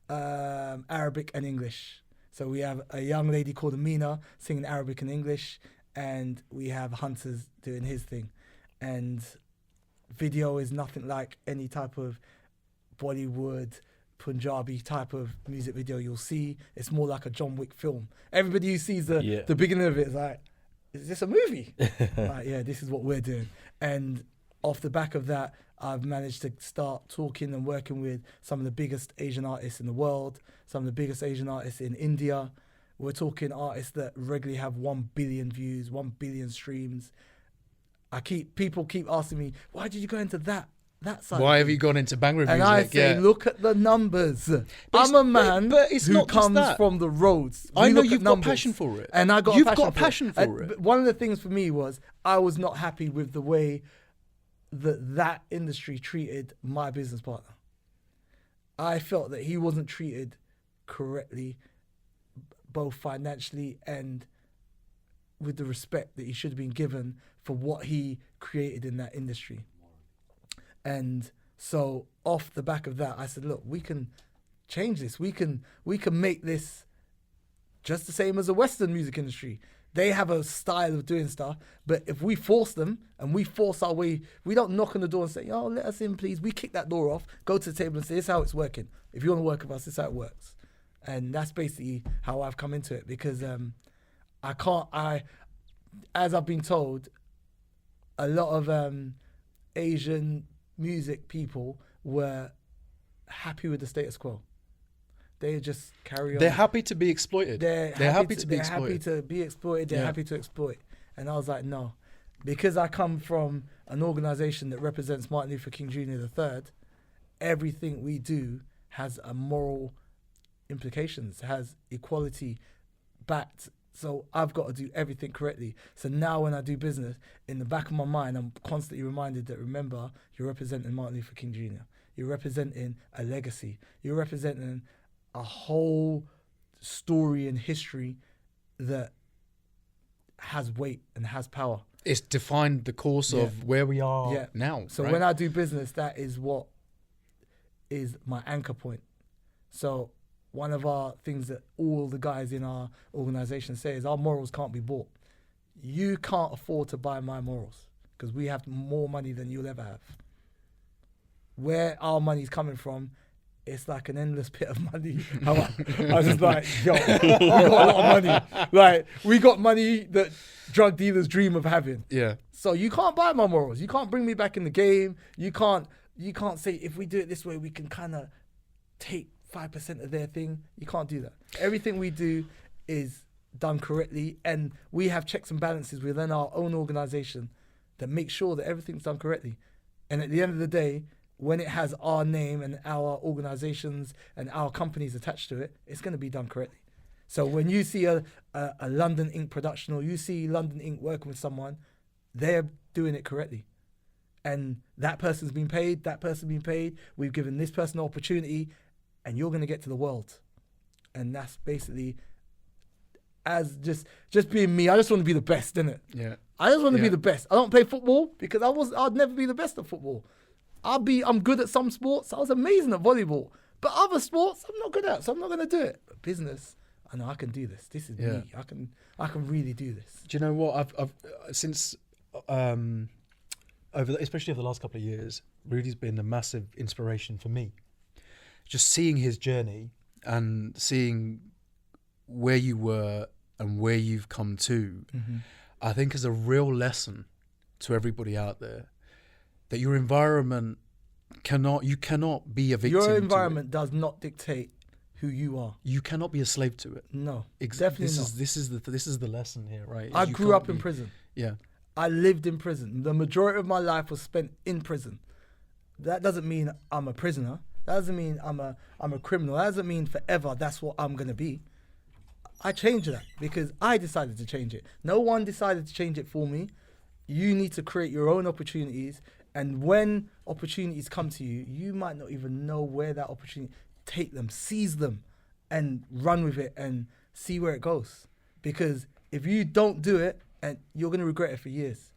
Arabic and English. So we have a young lady called Amina singing Arabic and English, and we have Hunters doing his thing. And video is nothing like any type of Bollywood, Punjabi type of music video you'll see. It's more like a John Wick film. Everybody who sees the beginning of it is like, is this a movie? Like, yeah, this is what we're doing. And off the back of that, I've managed to start talking and working with some of the biggest Asian artists in the world, some of the biggest Asian artists in India. We're talking artists that regularly have 1 billion views, 1 billion streams. People keep asking me, why did you go into that side? Why have you gone into Bhangra music? And I say, look at the numbers. I'm a man who comes from the roads. I know you've got passion for it. And I got a passion for it. But one of the things for me was I was not happy with the way that industry treated my business partner. I felt that he wasn't treated correctly, both financially and with the respect that he should have been given for what he created in that industry. And so off the back of that, I said, look, we can change this. We can make this just the same as the Western music industry. They have a style of doing stuff, but if we force them and we force our way, we don't knock on the door and say, oh, let us in, please. We kick that door off, go to the table and say, this is how it's working. If you want to work with us, this is how it works. And that's basically how I've come into it, because as I've been told, a lot of Asian music people were happy with the status quo. They just carry on. They're happy to be exploited. They're happy to be exploited. They're happy to exploit. And I was like, no. Because I come from an organization that represents Martin Luther King Jr. III, everything we do has a moral implications, has equality backed. So I've got to do everything correctly. So now when I do business, in the back of my mind, I'm constantly reminded that, remember, you're representing Martin Luther King Jr. You're representing a legacy. You're representing a whole story and history that has weight and has power. It's defined the course of where we are now. So right? when I do business, that is what is my anchor point. So one of our things that all the guys in our organization say is our morals can't be bought. You can't afford to buy my morals because we have more money than you'll ever have. Where our money's coming from it's like an endless pit of money. I was just like, yo, we got a lot of money. Like, we got money that drug dealers dream of having. Yeah. So you can't buy my morals. You can't bring me back in the game. You can't say, if we do it this way, we can kind of take 5% of their thing. You can't do that. Everything we do is done correctly, and we have checks and balances within our own organization that make sure that everything's done correctly. And at the end of the day, when it has our name and our organizations and our companies attached to it, it's going to be done correctly. So when you see a London Ink production, or you see London Ink working with someone, they're doing it correctly. And that person's been paid, we've given this person an opportunity, and you're going to get to the world. And that's basically, as just being me, I just want to be the best, innit? Yeah. I just want to be the best. I don't play football because I'd never be the best at football. I'm good at some sports. I was amazing at volleyball. But other sports, I'm not good at, so I'm not going to do it. But business, I know I can do this. This is me. I can really do this. Do you know what? I've since especially over the last couple of years, Rudy's been a massive inspiration for me. Just seeing his journey and seeing where you were and where you've come to, I think is a real lesson to everybody out there. That your environment you cannot be a victim. Your environment does not dictate who you are. You cannot be a slave to it. No, Exactly. definitely This is the lesson here, right? I grew up in prison. Yeah. I lived in prison. The majority of my life was spent in prison. That doesn't mean I'm a prisoner. That doesn't mean I'm a criminal. That doesn't mean forever that's what I'm gonna be. I changed that because I decided to change it. No one decided to change it for me. You need to create your own opportunities. And when opportunities come to you, you might not even know where that opportunity, take them, seize them, and run with it and see where it goes. Because if you don't do it, and you're going to regret it for years.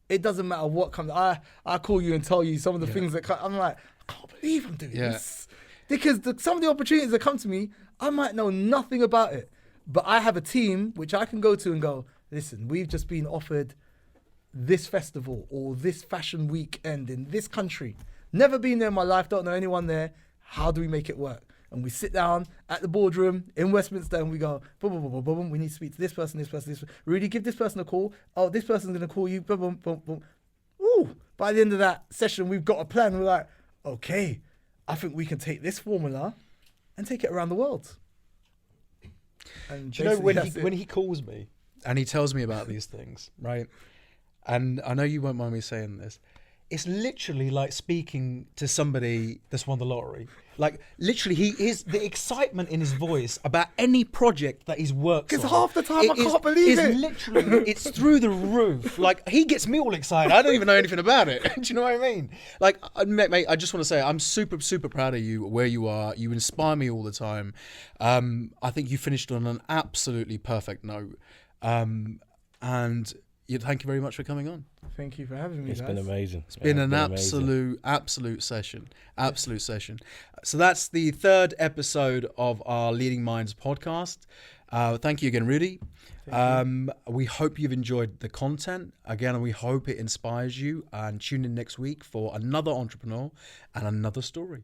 It doesn't matter what comes. I call you and tell you some of the things that come. I'm like, I can't believe I'm doing this. Because some of the opportunities that come to me, I might know nothing about it. But I have a team which I can go to and go, listen, we've just been offered this festival or this fashion weekend in this country. Never been there in my life, don't know anyone there. How do we make it work? And we sit down at the boardroom in Westminster and we go, boom, boom, boom, boom, boom. We need to speak to this person, this person, this person. Rudy, give this person a call. Oh, this person's going to call you. Boom, boom, boom, boom. Ooh, by the end of that session, we've got a plan. We're like, okay, I think we can take this formula and take it around the world. And do you know when he calls me and he tells me about these things, right? And I know you won't mind me saying this. It's literally like speaking to somebody that's won the lottery. Like, literally, the excitement in his voice about any project that he's worked on. Because half the time I can't believe it. Literally, it's through the roof. Like, he gets me all excited. I don't even know anything about it. Do you know what I mean? Like, mate, I just want to say, I'm super, super proud of you, where you are. You inspire me all the time. I think you finished on an absolutely perfect note. And thank you very much for coming on. Thank you for having me, It's guys. been amazing. It's been an absolute session. Absolute session. So that's the third episode of our Leading Minds podcast. Thank you again, Rudy. We hope you've enjoyed the content. Again, we hope it inspires you. And tune in next week for another entrepreneur and another story.